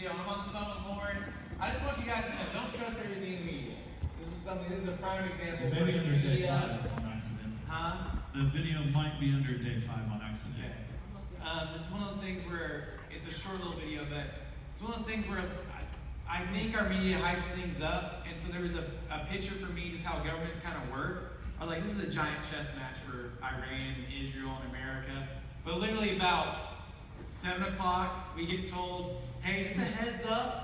video. I'm on the phone with Lauren. I just want you guys to know, don't trust everything in the media. This is a prime example. Maybe under day 5 on accident. Huh? The video might be under day 5 on accident. Okay. It's one of those things where it's a short little video, but it's one of those things where I think our media hypes things up, and so there was a picture for me just how governments kind of work. I was like, this is a giant chess match for Iran, Israel, and America. But literally about 7 o'clock, we get told, hey, just a heads up.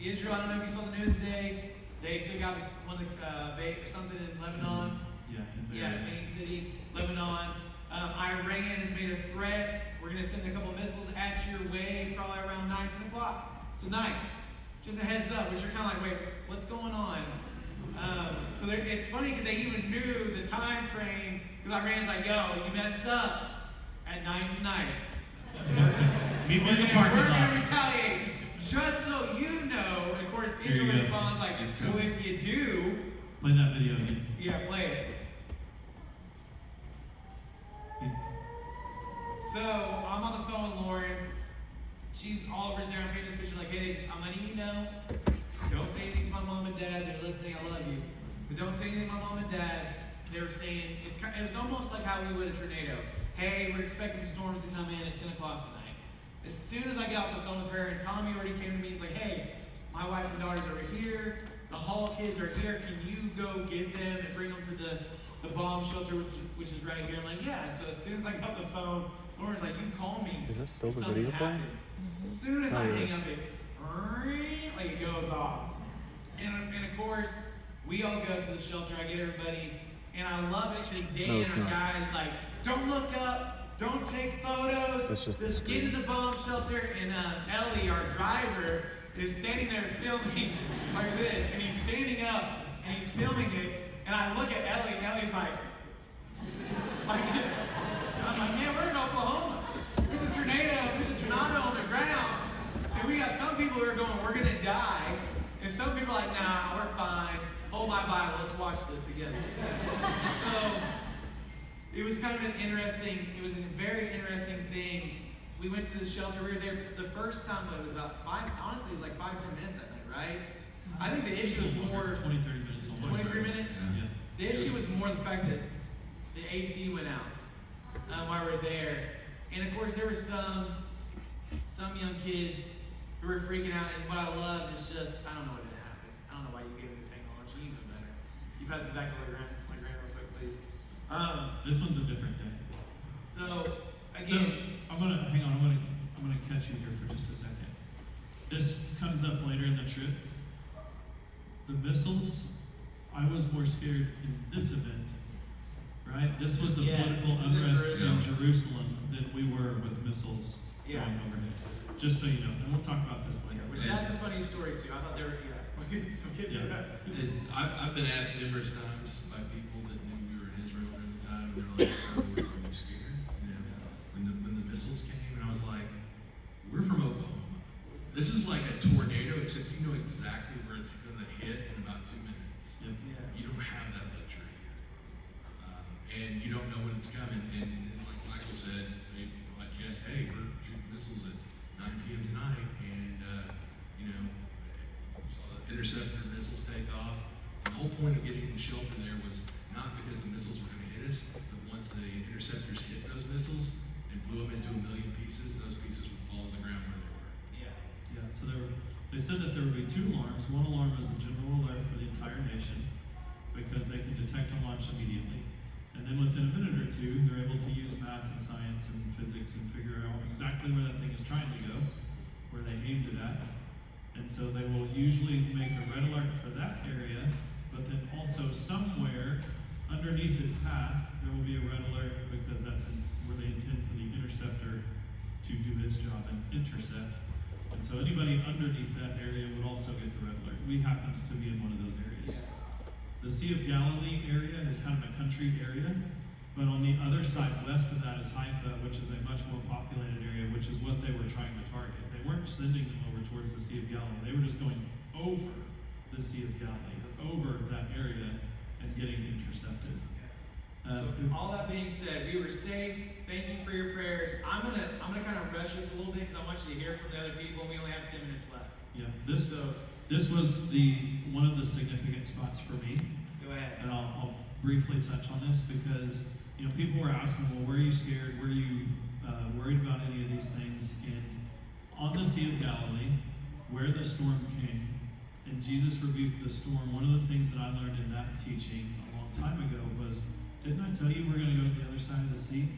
Israel, I don't know if you saw the news today, they took out one of the bait or something in Lebanon. Main city, Lebanon. Iran has made a threat. We're going to send a couple missiles at your way probably around 9, 10 o'clock tonight. Just a heads up, which you're kind of like, wait, what's going on? So it's funny because they even knew the time frame, because Iran's like, yo, you messed up at 9 tonight. Meet me in the parking lot. We're going to retaliate. Just so you know, and of course Israel responds like, well, if you do, play that video again. Yeah, play it. So I'm on the phone with Lauren. She's all over there. I'm painting this picture like, hey, I'm letting you know. Don't say anything to my mom and dad. They're listening. I love you. But don't say anything to my mom and dad. They were saying it was almost like how we would a tornado. Hey, we're expecting storms to come in at 10 o'clock tonight. As soon as I get off the phone with her, and Tommy already came to me, he's like, hey, my wife and daughter's over here. The Hall kids are here. Can you go get them and bring them to the bomb shelter, which is right here? I'm like, yeah. And so as soon as I got off the phone, Lauren's like, you call me. Is this still the video playing? As soon as I hang up, it's like it goes off. And of course, we all go to the shelter. I get everybody. And I love it because Dan, our guy, is like, don't look up, don't take photos, just get to the bomb shelter. And Ellie, our driver, is standing there filming like this. And he's standing up and he's filming it. And I look at Ellie, and Ellie's like I'm like, man, we're in Oklahoma. There's a tornado on the ground. And we got some people who are going, we're going to die. And some people are like, nah, we're fine. Hold my Bible, let's watch this together. So, it was kind of it was a very interesting thing. We went to the shelter, we were there the first time, but it was about honestly, it was like 5-10 minutes that night, right? I think the issue was more 20-30 minutes. 23 minutes? Yeah. The issue was more the fact that the AC went out while we were there. And of course, there were some young kids who were freaking out. And what I love is just, I don't know what happened. I don't know why you gave me the technology. You know better. You pass it back to my grand real quick, please. This one's a different day. So again, I'm gonna catch you here for just a second. This comes up later in the trip. The missiles, I was more scared in this event, right? This was the political unrest in Jerusalem than we were with missiles going overhead. Just so you know, and we'll talk about this later. Which that's a funny story too. I thought they were, some kids said that. I've been asked numerous times by people that knew we were in Israel during the time, and they're like, so were you scared? You know, when the missiles came, and I was like, we're from Oklahoma. This is like a tornado, except you know exactly where it's going to hit in about 2 minutes. Yep. Yeah. You don't have that luxury here. And you don't know when it's coming. And like Michael said, I guess, hey, we're shooting missiles at 9 p.m. tonight, and saw the interceptor missiles take off. And the whole point of getting in the shelter there was not because the missiles were going to hit us, but once the interceptors hit those missiles and blew them into a million pieces, those pieces would fall on the ground where they were. Yeah, so they said that there would be 2 alarms. One alarm is a general alert for the entire nation because they can detect and launch immediately. And then within a minute or two, they're able to use math and science and physics and figure out exactly where that thing is trying to go, where they aimed it at. And so they will usually make a red alert for that area, but then also somewhere underneath its path, there will be a red alert because that's where they intend for the interceptor to do its job and intercept. And so anybody underneath that area would also get the red alert. We happened to be in one of those areas. The Sea of Galilee area is kind of a country area, but on the other side, west of that is Haifa, which is a much more populated area, which is what they were trying to target. They weren't sending them over towards the Sea of Galilee. They were just going over the Sea of Galilee, over that area, and getting intercepted. So all that being said, we were safe. say thank you for your prayers. I'm gonna kind of rush this a little bit because I want you to hear from the other people. We only have 10 minutes left. Yeah, So this was one of the significant spots for me, go ahead. and I'll briefly touch on this because people were asking, well, were you scared? Were you worried about any of these things? And on the Sea of Galilee, where the storm came, and Jesus rebuked the storm, one of the things that I learned in that teaching a long time ago was, didn't I tell you we're going to go to the other side of the sea?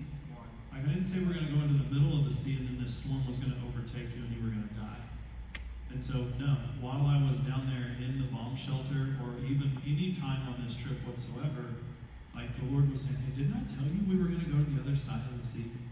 I didn't say we're going to go into the middle of the sea and then this storm was going to overtake you and you were going to die. And so, no, while I was down there in the bomb shelter or even any time on this trip whatsoever, like the Lord was saying, hey, didn't I tell you we were going to go to the other side of the sea?